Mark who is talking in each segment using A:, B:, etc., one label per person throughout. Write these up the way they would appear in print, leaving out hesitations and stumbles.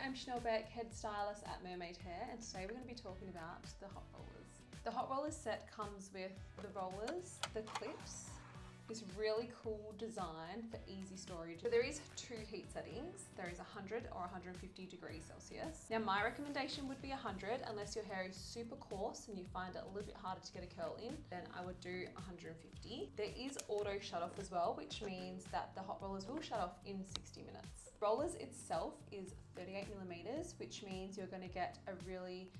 A: I'm Chanel Beck, head stylist at Mermade Hair, and today we're going to be talking about the hot rollers. The hot rollers set comes with the rollers, the clips, this really cool design for easy storage. So there is 2 heat settings. There is 100 or 150 degrees Celsius. Now my recommendation would be 100 unless your hair is super coarse and you find it a little bit harder to get a curl in, then I would do 150. There is auto shut off as well, which means that the hot rollers will shut off in 60 minutes. Rollers itself is 38 millimeters, which means you're going to get a really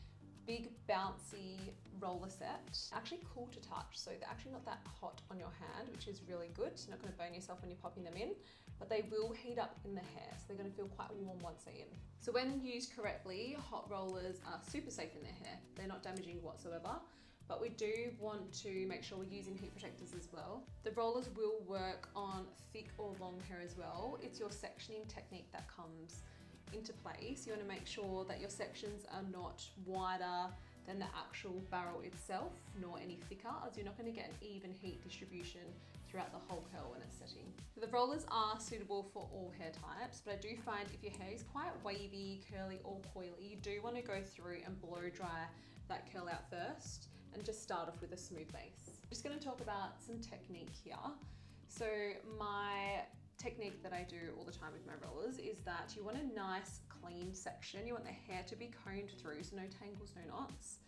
A: big bouncy roller set. Actually cool to touch, so they're actually not that hot on your hand, which is really good. You're not going to burn yourself when you're popping them in, but they will heat up in the hair, so they're going to feel quite warm once they're in. So when used correctly, hot rollers are super safe in their hair. They're not damaging whatsoever, but we do want to make sure we're using heat protectors as well. The rollers will work on thick or long hair as well. It's your sectioning technique that comes into place. You want to make sure that your sections are not wider than the actual barrel itself, nor any thicker, as you're not going to get an even heat distribution throughout the whole curl when it's setting. So the rollers are suitable for all hair types, but I do find if your hair is quite wavy, curly or coily, you do want to go through and blow dry that curl out first and just start off with a smooth base. I'm just going to talk about some technique here. So my technique that I do all the time with my rollers is that you want a nice clean section. You want the hair to be combed through, so no tangles, no knots.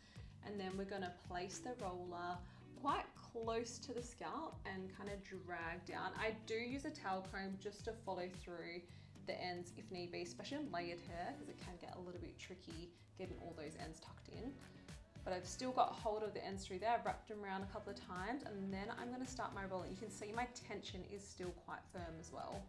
A: And then we're going to place the roller quite close to the scalp and kind of drag down. I do use a towel comb just to follow through the ends if need be, especially on layered hair, because it can get a little bit tricky getting all those ends tucked in. But I've still got hold of the ends through there. I've wrapped them around a couple of times, and then I'm going to start my rolling. You can see my tension is still quite firm as well.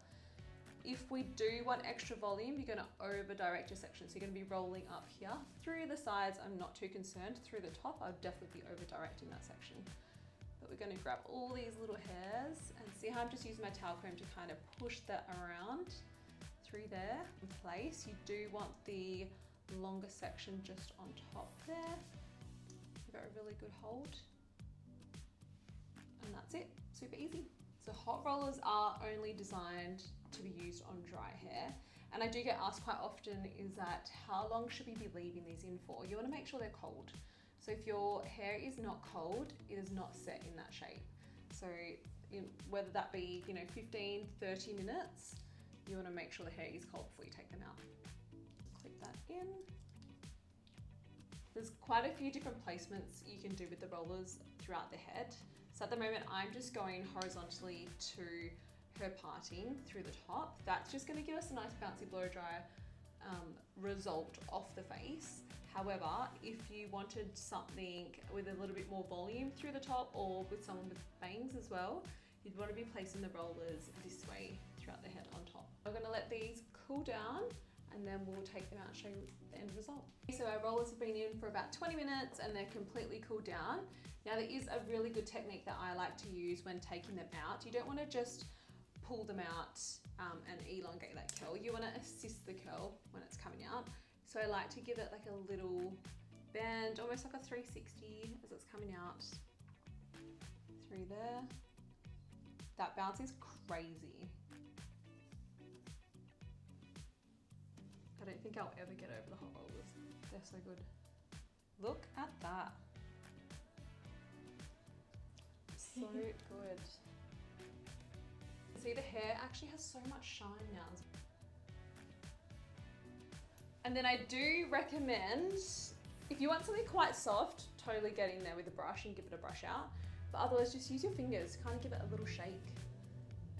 A: If we do want extra volume, you're going to over direct your section. So you're going to be rolling up here. Through the sides, I'm not too concerned. Through the top, I'll definitely be over directing that section. But we're going to grab all these little hairs and see how I'm just using my towel comb to kind of push that around through there in place. You do want the longer section just on top there. Got a really good hold, and that's it. Super easy. So hot rollers are only designed to be used on dry hair, and I do get asked quite often is that how long should we be leaving these in for? You want to make sure they're cold. So if your hair is not cold, it is not set in that shape. So whether that be 15, 30 minutes, you want to make sure the hair is cold before you take them out. Clip that in. There's quite a few different placements you can do with the rollers throughout the head. So at the moment, I'm just going horizontally to her parting through the top. That's just gonna give us a nice bouncy blow dry result off the face. However, if you wanted something with a little bit more volume through the top, or with someone with bangs as well, you'd want to be placing the rollers this way throughout the head on top. I'm gonna let these cool down, and then we'll take them out and show you the end result. So our rollers have been in for about 20 minutes and they're completely cooled down. Now there is a really good technique that I like to use when taking them out. You don't want to just pull them out and elongate that curl. You want to assist the curl when it's coming out. So I like to give it like a little bend, almost like a 360 as it's coming out through there. That bounce is crazy. I don't think I'll ever get over the hot rollers. They're so good. Look at that. So good. See, the hair actually has so much shine now. And then I do recommend, if you want something quite soft, totally get in there with a brush and give it a brush out. But otherwise, just use your fingers, kind of give it a little shake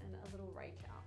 A: and a little rake out.